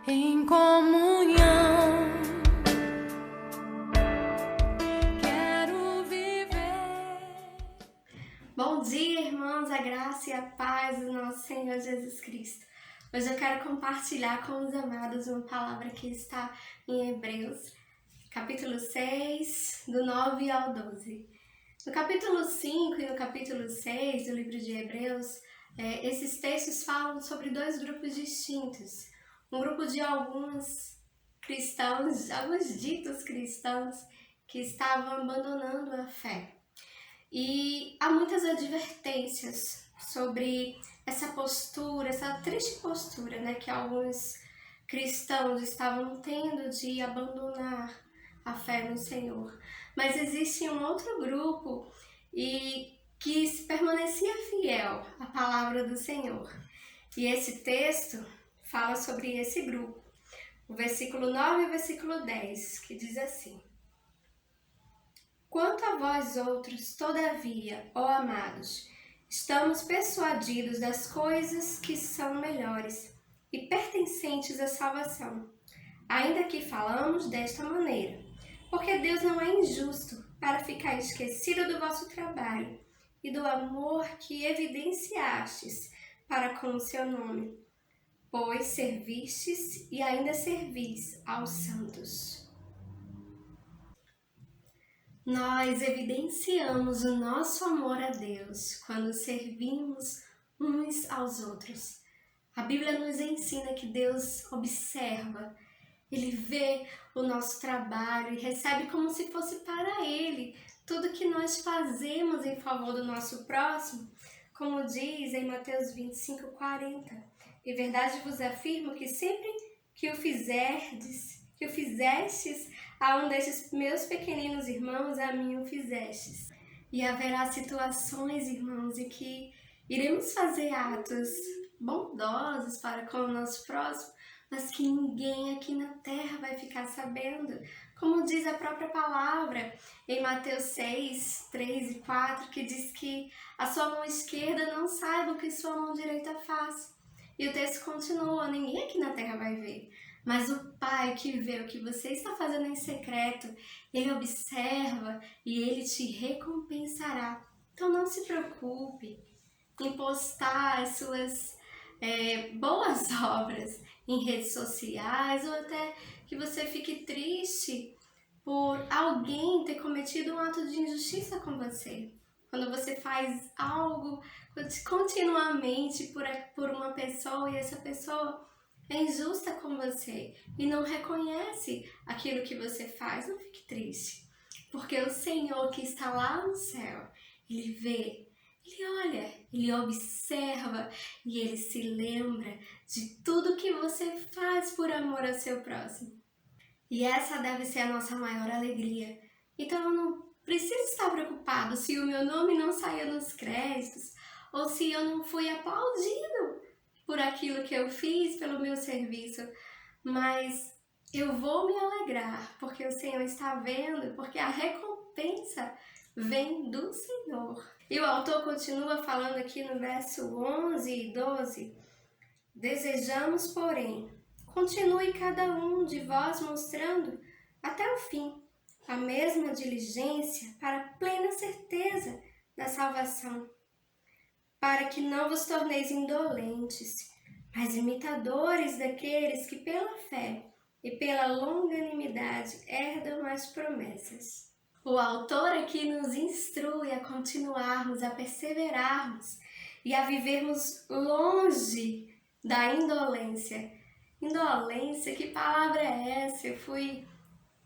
em comunhão. Quero viver. Bom dia, irmãos, a graça e a paz do nosso Senhor Jesus Cristo. Hoje eu quero compartilhar com os amados uma palavra que está em Hebreus, capítulo 6, do 9 ao 12. No capítulo 5 e no capítulo 6 do livro de Hebreus, esses textos falam sobre dois grupos distintos. Um grupo de alguns cristãos, alguns ditos cristãos, que estavam abandonando a fé. E há muitas advertências sobre essa postura, essa triste postura, que alguns cristãos estavam tendo de abandonar a fé no Senhor. Mas existe um outro grupo que permanecia fiel à palavra do Senhor. E esse texto fala sobre esse grupo. O versículo 9 e o versículo 10, que diz assim: Quanto a vós outros, todavia, ó amados, estamos persuadidos das coisas que são melhores e pertencentes à salvação, ainda que falamos desta maneira, porque Deus não é injusto para ficar esquecido do vosso trabalho e do amor que evidenciastes para com o seu nome, pois servistes e ainda servis aos santos. Nós evidenciamos o nosso amor a Deus quando servimos uns aos outros. A Bíblia nos ensina que Deus observa, Ele vê o nosso trabalho e recebe como se fosse para Ele tudo que nós fazemos em favor do nosso próximo, como diz em Mateus 25:40. Em verdade vos afirmo que sempre que o fizestes a um destes meus pequeninos irmãos, a mim o fizestes. E haverá situações, irmãos, em que iremos fazer atos bondosos para com o nosso próximo, mas que ninguém aqui na terra vai ficar sabendo. Como diz a própria palavra em Mateus 6, 3 e 4, que diz que a sua mão esquerda não saiba o que sua mão direita faz. E o texto continua: ninguém aqui na terra vai ver, mas o Pai que vê o que você está fazendo em secreto, Ele observa e Ele te recompensará. Então não se preocupe em postar as suas boas obras em redes sociais, ou até que você fique triste por alguém ter cometido um ato de injustiça com você. Quando você faz algo continuamente por uma pessoa e essa pessoa é injusta com você e não reconhece aquilo que você faz, não fique triste. Porque o Senhor que está lá no céu, Ele vê, Ele olha, Ele observa e Ele se lembra de tudo que você faz por amor ao seu próximo. E essa deve ser a nossa maior alegria. Então eu não preciso estar preocupado se o meu nome não saiu nos créditos ou se eu não fui aplaudido por aquilo que eu fiz, pelo meu serviço, mas eu vou me alegrar porque o Senhor está vendo, porque a recompensa vem do Senhor. E o autor continua falando aqui no verso 11 e 12: Desejamos, porém, continue cada um de vós mostrando até o fim a mesma diligência para a plena certeza da salvação, para que não vos torneis indolentes, mas imitadores daqueles que pela fé e pela longanimidade herdam as promessas. O autor aqui nos instrui a continuarmos, a perseverarmos e a vivermos longe da indolência. Indolência, que palavra é essa? Eu fui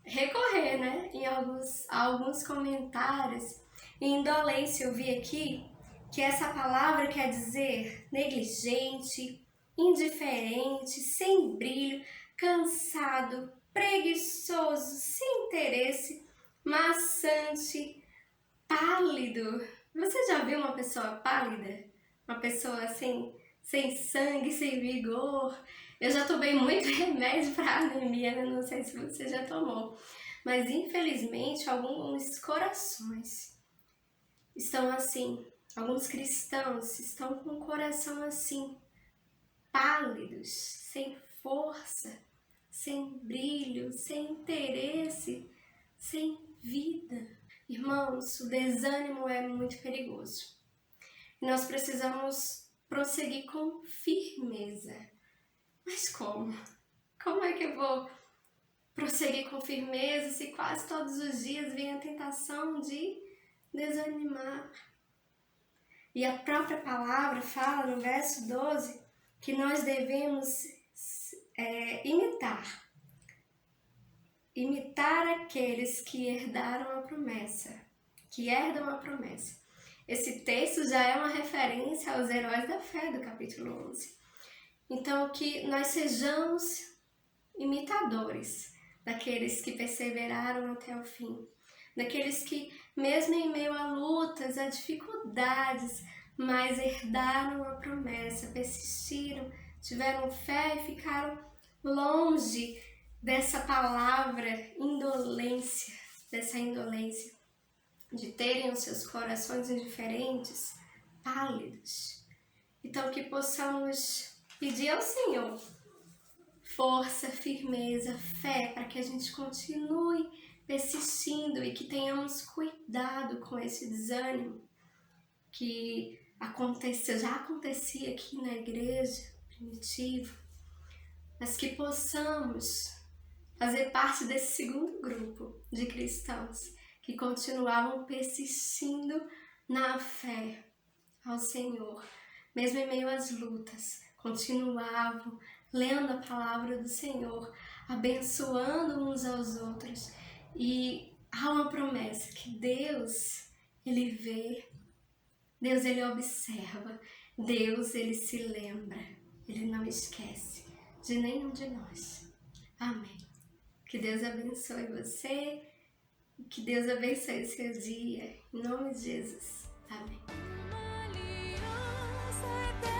recorrer, em alguns comentários. Em indolência eu vi aqui que essa palavra quer dizer negligente, indiferente, sem brilho, cansado, preguiçoso, sem interesse, maçante, pálido. Você já viu uma pessoa pálida? Uma pessoa sem sangue, sem vigor? Eu já tomei muito remédio para anemia, não sei se você já tomou. Mas infelizmente alguns corações estão assim. Alguns cristãos estão com o coração assim, pálidos, sem força. sem brilho, sem interesse, sem vida. Irmãos, o desânimo é muito perigoso. Nós precisamos prosseguir com firmeza. Mas como? Como é que eu vou prosseguir com firmeza se quase todos os dias vem a tentação de desanimar? E a própria palavra fala no verso 12 que nós devemos imitar aqueles que herdaram a promessa, que herdam a promessa. Esse texto já é uma referência aos heróis da fé do capítulo 11. Então, que nós sejamos imitadores daqueles que perseveraram até o fim, daqueles que, mesmo em meio a lutas, a dificuldades, mas herdaram a promessa, persistiram, tiveram fé e ficaram longe dessa palavra indolência, dessa indolência, de terem os seus corações indiferentes, pálidos. Então, que possamos pedir ao Senhor força, firmeza, fé, para que a gente continue persistindo e que tenhamos cuidado com esse desânimo que já acontecia aqui na igreja primitiva, mas que possamos fazer parte desse segundo grupo de cristãos que continuavam persistindo na fé ao Senhor, mesmo em meio às lutas, continuavam lendo a palavra do Senhor, abençoando uns aos outros. E há uma promessa que Deus, Ele vê, Deus, Ele observa, Deus, Ele se lembra, Ele não esquece de nenhum de nós. Amém. Que Deus abençoe você, que Deus abençoe o seu dia, em nome de Jesus. Amém. Uma aliança eterna.